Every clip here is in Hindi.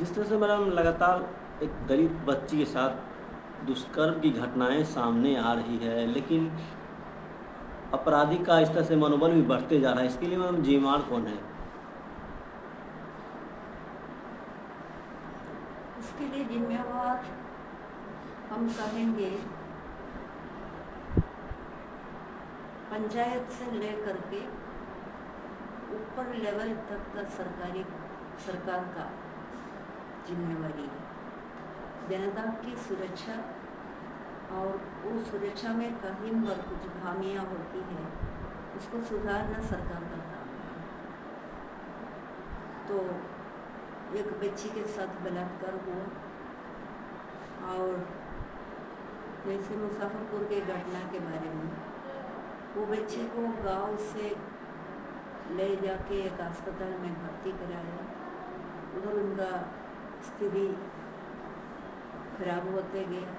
जिस तरह से मैडम लगातार एक दलित बच्ची के साथ दुष्कर्म की घटनाएँ सामने आ रही है, लेकिन अपराधी का इस तरह से मनोबल भी बढ़ते जा रहा है। इसके लिए मैडम ज़िम्मेवार कौन है? इसके लिए जिम्मेवार हम कहेंगे पंचायत से लेकर के ऊपर लेवल तक का सरकार का जिम्मेवारी है। जनता की सुरक्षा और उस सुरक्षा में कहीं पर कुछ खामियां होती है, उसको सुधारना सरकार का काम है। तो एक बच्ची के साथ बलात्कार हुआ और जैसे मुजफ्फरपुर के घटना के बारे में, वो बच्चे को गांव से ले जाके एक अस्पताल में भर्ती कराया। उधर उनका स्थिति खराब होते गया,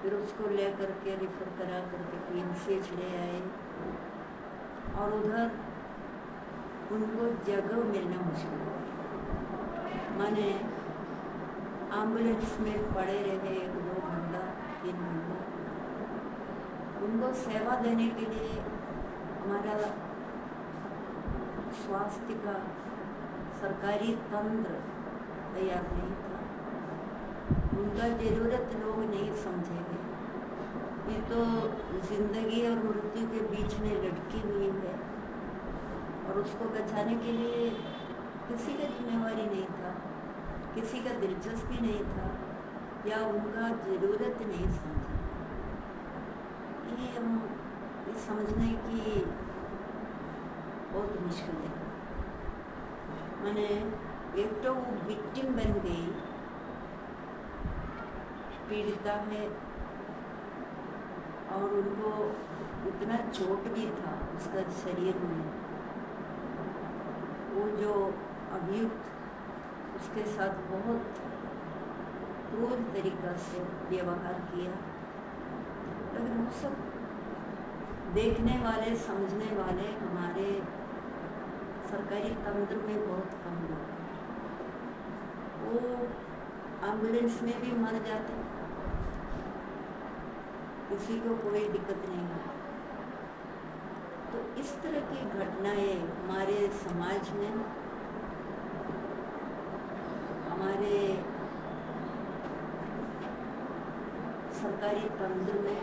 फिर उसको ले करके रिफ़र करा करके PMCH ले आए और उधर उनको जगह मिलना मुश्किल हो गया। माने एम्बुलेंस में पड़े रहे 1-2 घंटा 3 घंटा। उनको सेवा देने के लिए हमारा स्वास्थ्य का सरकारी तंत्र तैयार नहीं था। उनका ज़रूरत लोग नहीं समझेंगे। ये तो जिंदगी और मृत्यु के बीच में लटकी हुई है और उसको बचाने के लिए किसी का जिम्मेवारी नहीं था, किसी का दिलचस्पी नहीं था या उनका ज़रूरत नहीं समझा। ये हम समझने की बहुत मुश्किल है। मैंने एक तो वो विक्टिम बन गई, पीड़िता है और उनको उतना चोट भी था उसका शरीर में। वो जो अभियुक्त उसके साथ बहुत क्रूर तरीका से व्यवहार किया, लेकिन वो सब देखने वाले समझने वाले हमारे सरकारी तंत्र में बहुत कम लोग हैं। वो एम्बुलेंस में भी मर जाते, किसी को कोई दिक्कत नहीं होती। तो इस तरह की घटनाएं हमारे समाज में, हमारे सरकारी तंत्र में,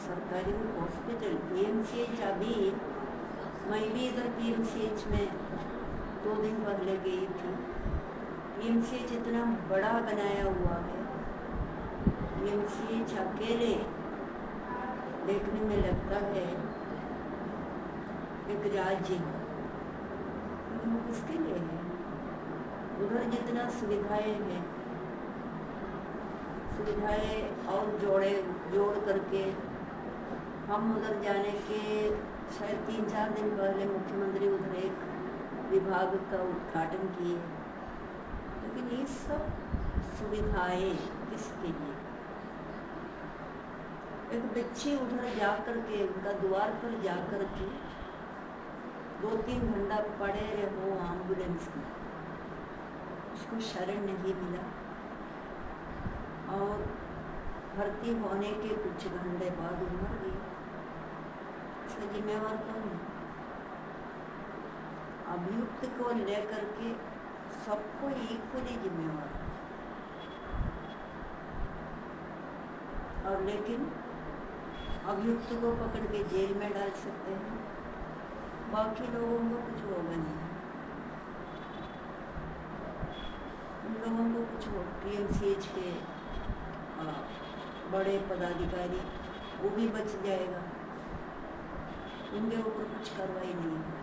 सरकारी हॉस्पिटल PMCH, अभी मैं भी इधर PMCH में 2 दिन पहले गई थी। PMCH इतना बड़ा बनाया हुआ है, PMCH अकेले देखने में लगता है एक राज्य। किसके लिए है? उधर जितना सुविधाएं हैं, सुविधाएं और जोड़ करके हम उधर जाने के शायद 3-4 दिन पहले मुख्यमंत्री उधर एक विभाग का उद्घाटन किए, लेकिन ये सब सुविधाएं किसके लिए? एक बच्ची उधर जा कर के, उनका द्वार पर जा कर के 2-3 घंटा पड़े रहो एम्बुलेंस में, उसको शरण नहीं मिला और भर्ती होने के कुछ घंटे बाद मर गई। इसका जिम्मेवार कौन है? अभियुक्त को लेकर के सबको इक्वली जिम्मेवार है। और लेकिन अभियुक्त को पकड़ के जेल में डाल सकते हैं, बाकी लोगों को कुछ होगा नहीं। उन लोगों को कुछ हो, PMCH के बड़े पदाधिकारी वो भी बच जाएगा, उनके ऊपर कुछ कार्रवाई नहीं है।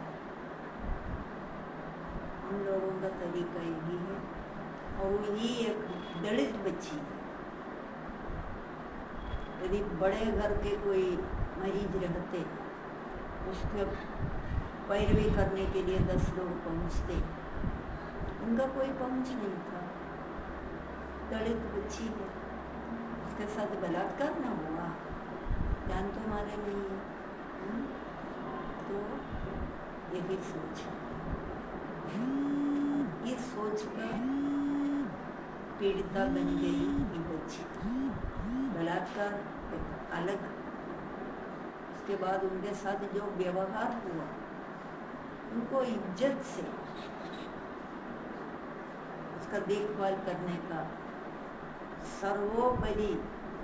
हम लोगों का तरीका यही है और वही एक दलित बच्ची है। यदि बड़े घर के कोई मरीज रहते, उसके पैरवी करने के लिए 10 लोग पहुँचते, उनका कोई पहुँच नहीं था। दलित बच्ची है, उसके साथ बलात्कार ना हुआ, जान तो हमारे नहीं है। तो यही सोच है। अलग ही सोच का पीड़िता बन गई ये बच्ची। बलात्कार एक अलग, उसके बाद उनके साथ जो व्यवहार हुआ, उनको इज्जत से उसका देखभाल करने का, सर्वोपरि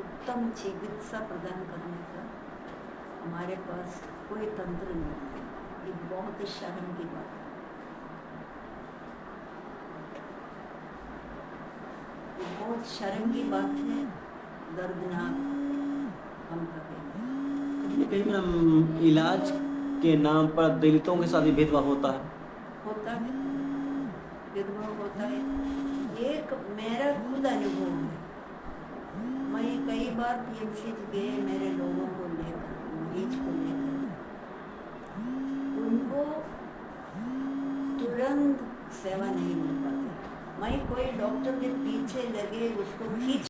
उत्तम चिकित्सा प्रदान करने का हमारे पास कोई तंत्र नहीं है। ये बहुत ही शर्म की बात है। ये बहुत शर्म की बात है, दर्दनाक हम कहेंगे। कहीं मैडम इलाज के नाम पर दलितों के साथ भी भेदभाव होता है। होता है, भेदभाव होता है। एक मेरा खुद अनुभव है, मैं कई बार पीएमसी गए मेरे लोगों को लेकर, मरीज को लेकर, उनको तुरंत सेवा नहीं मिल पाती। मैं कोई डॉक्टर के पीछे लगे उसको खींच